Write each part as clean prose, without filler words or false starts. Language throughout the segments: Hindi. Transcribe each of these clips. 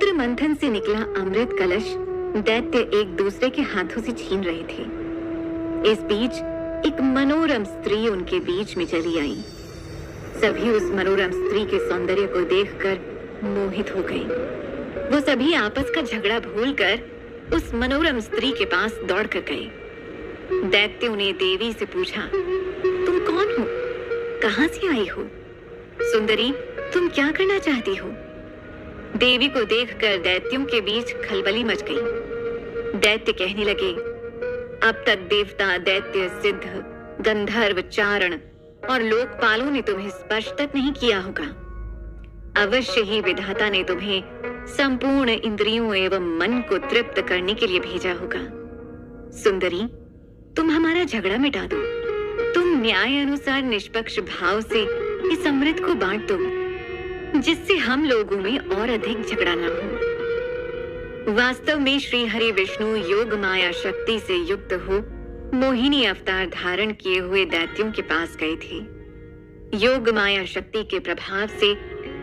समुद्र मंथन से निकला अमृत कलश दैत्य एक दूसरे के हाथों से छीन रहे थे। इस बीच एक मनोरम स्त्री उनके बीच में चली आई। सभी उस मनोरम स्त्री के सौंदर्य को देखकर मोहित हो गए। वो सभी आपस का झगड़ा भूलकर उस मनोरम स्त्री के पास दौड़ कर गए। दैत्यों ने देवी से पूछा, तुम कौन हो? कहां से आई हो? सुंदरी, तुम क्या करना चाहती हो? देवी को देखकर दैत्यों के बीच खलबली मच गई। दैत्य कहने लगे, अब तक देवता, दैत्य, सिद्ध, गंधर्व, चारण और लोकपालों ने तुम्हें स्पर्श तक नहीं किया होगा। अवश्य ही विधाता ने तुम्हें संपूर्ण इंद्रियों एवं मन को तृप्त करने के लिए भेजा होगा। सुंदरी, तुम हमारा झगड़ा मिटा दो। तुम न्याय अनुसार निष्पक्ष भाव से इस अमृत को बांट दो, जिससे हम लोगों में और अधिक झगड़ा न हो। वास्तव में श्री हरि विष्णु योग माया शक्ति से युक्त हो मोहिनी अवतार धारण किए हुए दैत्यों के पास गए थे। योग माया शक्ति के प्रभाव से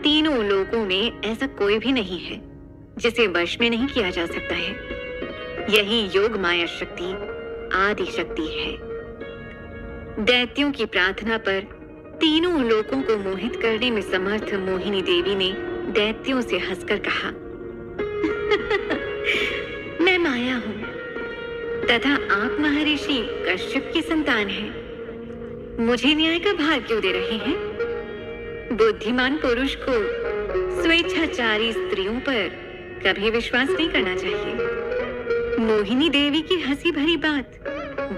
तीनों लोकों में ऐसा कोई भी नहीं है जिसे वश में नहीं किया जा सकता है। यही योग माया शक्ति आदि शक्ति है। दैत्यों की प्रार्थना पर तीनों लोकों को मोहित करने में समर्थ मोहिनी देवी ने दैत्यों से हंसकर कहा, मैं माया हूं तथा आप महर्षि कश्यप की संतान हैं। मुझे न्याय का भार क्यों दे रहे हैं? बुद्धिमान पुरुष को स्वेच्छाचारी स्त्रियों पर कभी विश्वास नहीं करना चाहिए। मोहिनी देवी की हंसी भरी बात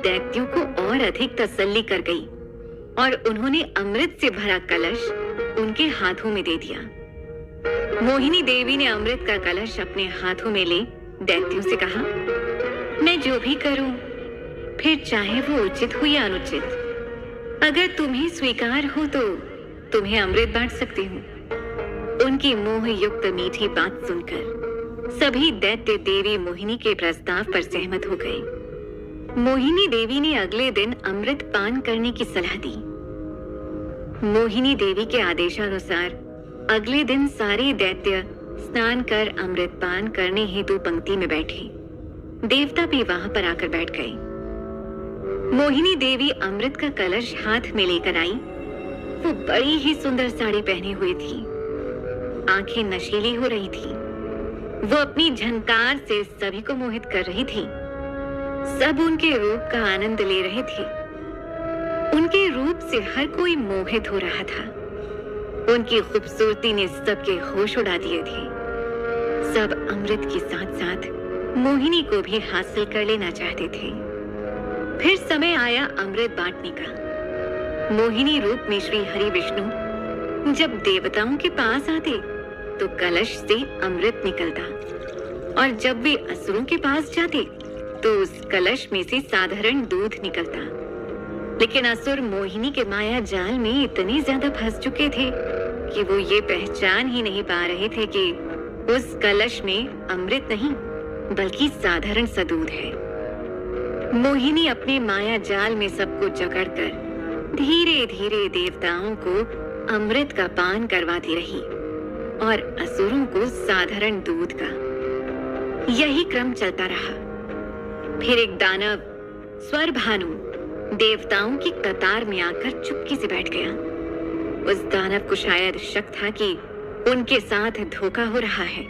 दैत्यों को और अधिक तसल्ली कर गई और उन्होंने अमृत से भरा कलश उनके हाथों में दे दिया। मोहिनी देवी ने अमृत का कलश अपने हाथों में ले दैत्यों से कहा, मैं जो भी करूं, फिर चाहे वो उचित हो या अनुचित, अगर तुम्हें स्वीकार हो तो तुम्हें अमृत बांट सकती हूँ। उनकी मोह युक्त मीठी बात सुनकर सभी दैत्य देवी मोहिनी के प्रस्ताव पर सहमत हो गए। मोहिनी देवी ने अगले दिन अमृत पान करने की सलाह दी। मोहिनी देवी के आदेशानुसार अगले दिन सारे दैत्य स्नान कर अमृत पान करने हेतु पंक्ति में बैठे। देवता भी वहां पर आकर बैठ गए। मोहिनी देवी अमृत का कलश हाथ में लेकर आई। वो बड़ी ही सुंदर साड़ी पहनी हुई थी। आंखें नशीली हो रही थी। वो अपनी झनकार से सभी को मोहित कर रही थी। सब उनके रूप का आनंद ले रहे थे। उनके रूप से हर कोई मोहित हो रहा था। उनकी खूबसूरती ने सबके होश उड़ा दिए थे। सब अमृत के साथ साथ मोहिनी को भी हासिल कर लेना चाहते थे। फिर समय आया अमृत बांटने का। मोहिनी रूप में श्री हरि विष्णु जब देवताओं के पास आते तो कलश से अमृत निकलता, और जब वे असुरों के पास जाते तो उस कलश में से साधारण दूध निकलता। लेकिन असुर मोहिनी के माया जाल में इतने ज्यादा फंस चुके थे कि वो ये पहचान ही नहीं पा रहे थे कि उस कलश में अमृत नहीं बल्कि साधारण सा दूध है। मोहिनी अपने माया जाल में सबको जकड़कर धीरे धीरे देवताओं को अमृत का पान करवाती रही और असुरों को साधारण दूध का। यही क्रम चलता रहा। फिर एक दानव स्वरभानु देवताओं की कतार में आकर चुपके से बैठ गया। उस दानव को शायद शक था कि उनके साथ धोखा हो रहा है।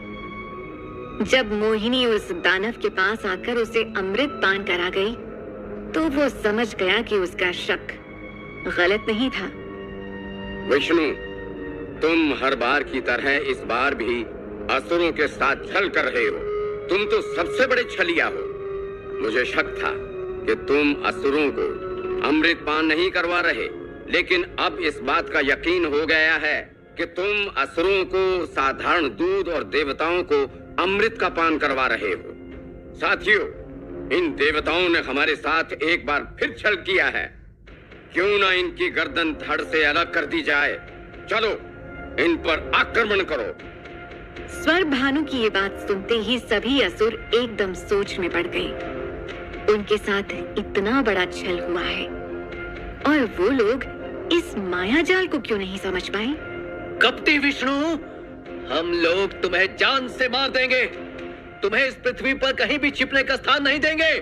जब मोहिनी उस दानव के पास आकर उसे अमृत पान करा गई तो वो समझ गया कि उसका शक गलत नहीं था। विष्णु, तुम हर बार की तरह इस बार भी असुरों के साथ छल कर रहे हो। तुम तो सबसे बड़े छलिया हो। मुझे शक था कि तुम असुरों को अमृत पान नहीं करवा रहे, लेकिन अब इस बात का यकीन हो गया है कि तुम असुरों को साधारण दूध और देवताओं को अमृत का पान करवा रहे हो। साथियों, इन देवताओं ने हमारे साथ एक बार फिर छल किया है। क्यों ना इनकी गर्दन धड़ से अलग कर दी जाए। चलो, इन पर आक्रमण करो। स्वर भानु की ये बात सुनते ही सभी असुर एकदम सोच में पड़ गए। उनके साथ इतना बड़ा छल हुआ है और वो लोग इस माया जाल को क्यों नहीं समझ पाए। कपटी विष्णु, हम लोग तुम्हें जान से मार देंगे। तुम्हें इस पृथ्वी पर कहीं भी छिपने का स्थान नहीं देंगे।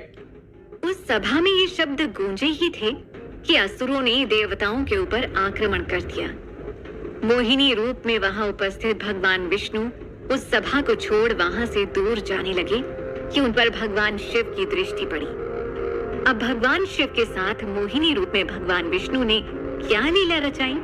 उस सभा में ये शब्द गूंजे ही थे कि असुरों ने देवताओं के ऊपर आक्रमण कर दिया। मोहिनी रूप में वहां उपस्थित भगवान विष्णु उस सभा को छोड़ वहां से दूर जाने लगे कि उन पर भगवान शिव की दृष्टि पड़ी। अब भगवान शिव के साथ मोहिनी रूप में भगवान विष्णु ने क्या लीला रचाई,